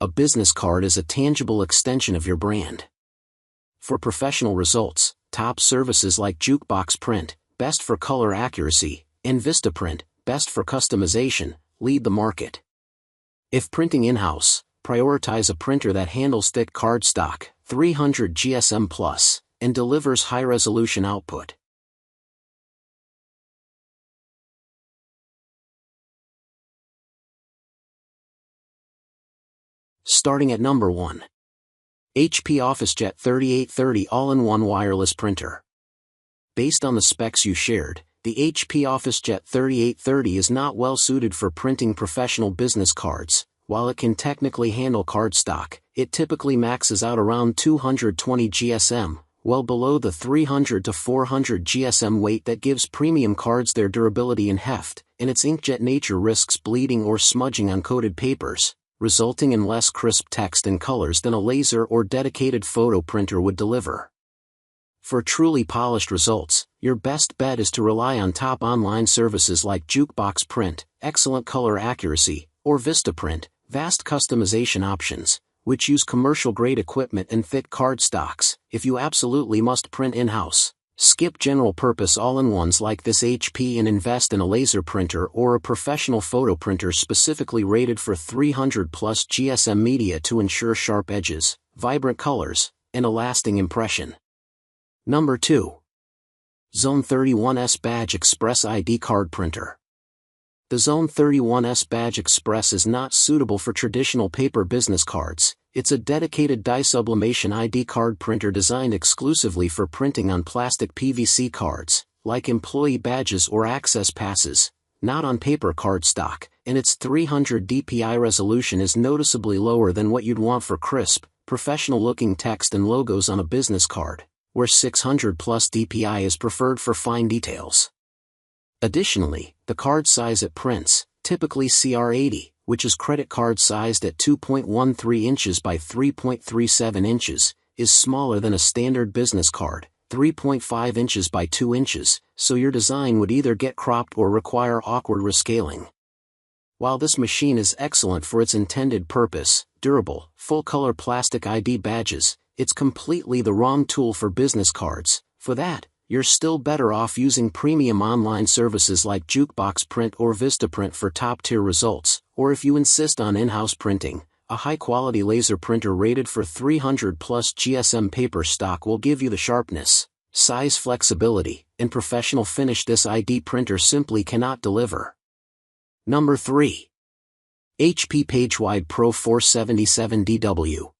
A business card is a tangible extension of your brand. For professional results, top services like Jukebox Print, best for color accuracy, and Vistaprint, best for customization, lead the market. If printing in-house, prioritize a printer that handles thick cardstock, 300 GSM+, and delivers high-resolution output. Starting at number 1. HP OfficeJet 3830 All-in-One Wireless Printer. Based on the specs you shared, the HP OfficeJet 3830 is not well suited for printing professional business cards. While it can technically handle cardstock, it typically maxes out around 220 GSM, well below the 300 to 400 GSM weight that gives premium cards their durability and heft, and its inkjet nature risks bleeding or smudging on coated papers, resulting in less crisp text and colors than a laser or dedicated photo printer would deliver. For truly polished results, your best bet is to rely on top online services like Jukebox Print, excellent color accuracy, or Vistaprint, vast customization options, which use commercial-grade equipment and thick cardstocks. If you absolutely must print in-house, skip general-purpose all-in-ones like this HP and invest in a laser printer or a professional photo printer specifically rated for 300+ GSM media to ensure sharp edges, vibrant colors, and a lasting impression. Number 2. Zone 31S Badge Express ID Card Printer. The Zone 31S Badge Express is not suitable for traditional paper business cards. It's a dedicated dye sublimation ID card printer designed exclusively for printing on plastic PVC cards, like employee badges or access passes, not on paper cardstock, and its 300 dpi resolution is noticeably lower than what you'd want for crisp, professional-looking text and logos on a business card, where 600+ dpi is preferred for fine details. Additionally, the card size it prints, typically CR80, which is credit card sized at 2.13 inches by 3.37 inches, is smaller than a standard business card, 3.5 inches by 2 inches, so your design would either get cropped or require awkward rescaling. While this machine is excellent for its intended purpose, durable, full-color plastic ID badges, it's completely the wrong tool for business cards. For that, you're still better off using premium online services like Jukebox Print or Vistaprint for top-tier results, or if you insist on in-house printing, a high-quality laser printer rated for 300+ GSM paper stock will give you the sharpness, size flexibility, and professional finish this ID printer simply cannot deliver. Number 3. HP PageWide Pro 477DW.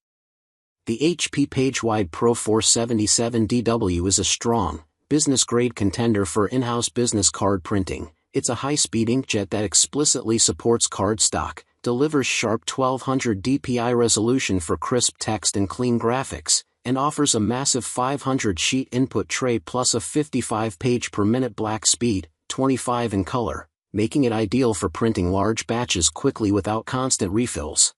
The HP PageWide Pro 477DW is a strong, business-grade contender for in-house business card printing. It's a high-speed inkjet that explicitly supports cardstock, delivers sharp 1200 dpi resolution for crisp text and clean graphics, and offers a massive 500-sheet input tray plus a 55-page per minute black speed, 25 in color, making it ideal for printing large batches quickly without constant refills.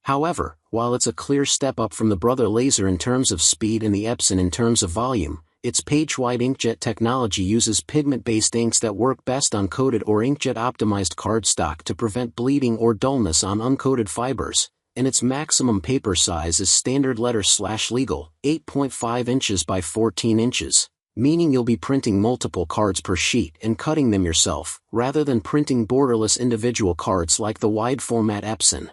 However, while it's a clear step up from the brother laser in terms of speed and the Epson in terms of volume, its PageWide inkjet technology uses pigment-based inks that work best on coated or inkjet-optimized cardstock to prevent bleeding or dullness on uncoated fibers, and its maximum paper size is standard letter/legal, 8.5 inches by 14 inches, meaning you'll be printing multiple cards per sheet and cutting them yourself, rather than printing borderless individual cards like the wide-format Epson.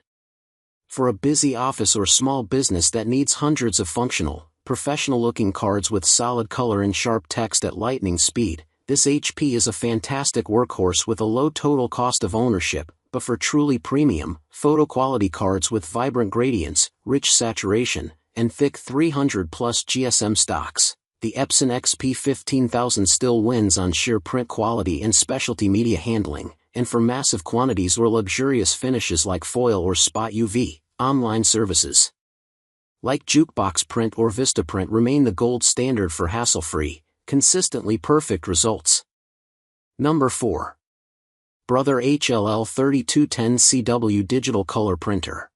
For a busy office or small business that needs hundreds of functional, professional-looking cards with solid color and sharp text at lightning speed, this HP is a fantastic workhorse with a low total cost of ownership. But for truly premium, photo-quality cards with vibrant gradients, rich saturation, and thick 300+ GSM stocks, the Epson XP15000 still wins on sheer print quality and specialty media handling, and for massive quantities or luxurious finishes like foil or spot UV, online services like Jukebox Print or Vistaprint remain the gold standard for hassle-free, consistently perfect results. Number 4. Brother HLL 3210CW Digital Color Printer.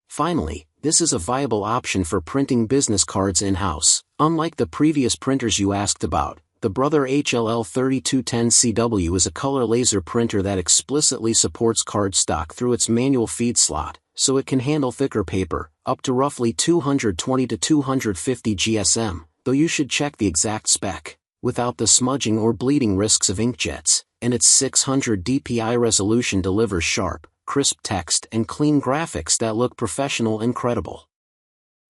Finally, this is a viable option for printing business cards in-house. Unlike the previous printers you asked about, the Brother HLL 3210CW is a color laser printer that explicitly supports cardstock through its manual feed slot, so it can handle thicker paper, up to roughly 220 to 250 GSM, though you should check the exact spec, without the smudging or bleeding risks of inkjets, and its 600 dpi resolution delivers sharp, crisp text and clean graphics that look professional and credible.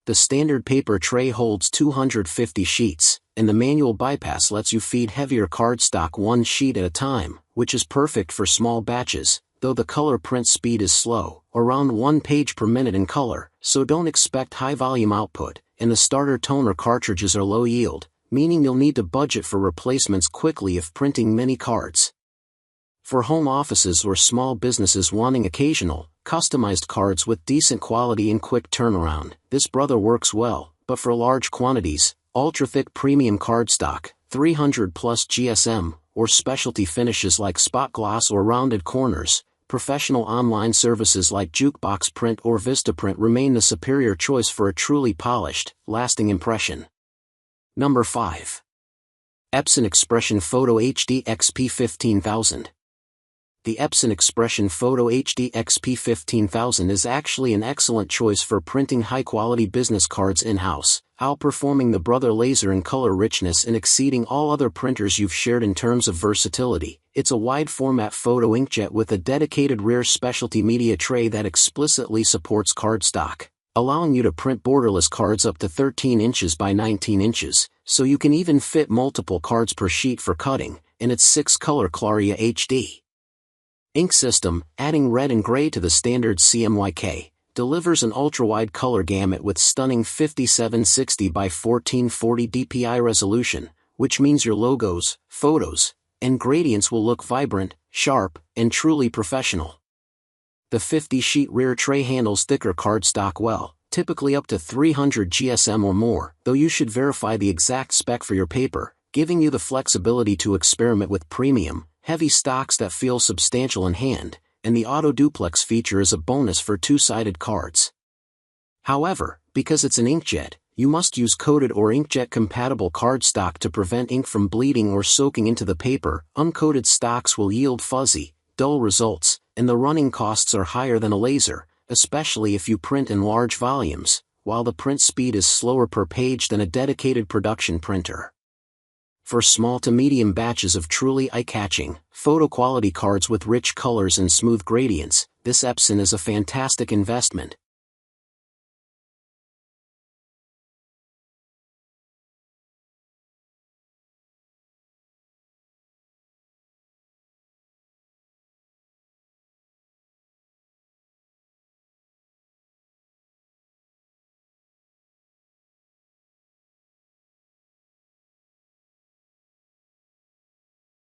The standard paper tray holds 250 sheets, and the manual bypass lets you feed heavier cardstock one sheet at a time, which is perfect for small batches, though the color print speed is slow, around 1 page per minute in color, so don't expect high volume output, and the starter toner cartridges are low yield, meaning you'll need to budget for replacements quickly if printing many cards. For home offices or small businesses wanting occasional, customized cards with decent quality and quick turnaround, this brother works well, but for large quantities, ultra-thick premium cardstock, 300 plus GSM, or specialty finishes like spot gloss or rounded corners, professional online services like Jukebox Print or Vistaprint remain the superior choice for a truly polished, lasting impression. Number 5. Epson Expression Photo HD XP 15000. The Epson Expression Photo HD XP 15000 is actually an excellent choice for printing high-quality business cards in-house, outperforming the Brother Laser in color richness and exceeding all other printers you've shared in terms of versatility. It's a wide-format photo inkjet with a dedicated rear specialty media tray that explicitly supports cardstock, allowing you to print borderless cards up to 13 inches by 19 inches, so you can even fit multiple cards per sheet for cutting, and its 6-color ColAura HD ink system, adding red and gray to the standard CMYK, delivers an ultra-wide color gamut with stunning 5760 by 1440 dpi resolution, which means your logos, photos, and gradients will look vibrant, sharp, and truly professional. The 50-sheet rear tray handles thicker cardstock well, typically up to 300 GSM or more, though you should verify the exact spec for your paper, giving you the flexibility to experiment with premium, heavy stocks that feel substantial in hand, and the auto duplex feature is a bonus for two-sided cards. However, because it's an inkjet, you must use coated or inkjet-compatible cardstock to prevent ink from bleeding or soaking into the paper. Uncoated stocks will yield fuzzy, dull results, and the running costs are higher than a laser, especially if you print in large volumes, while the print speed is slower per page than a dedicated production printer. For small to medium batches of truly eye-catching, photo-quality cards with rich colors and smooth gradients, this Epson is a fantastic investment,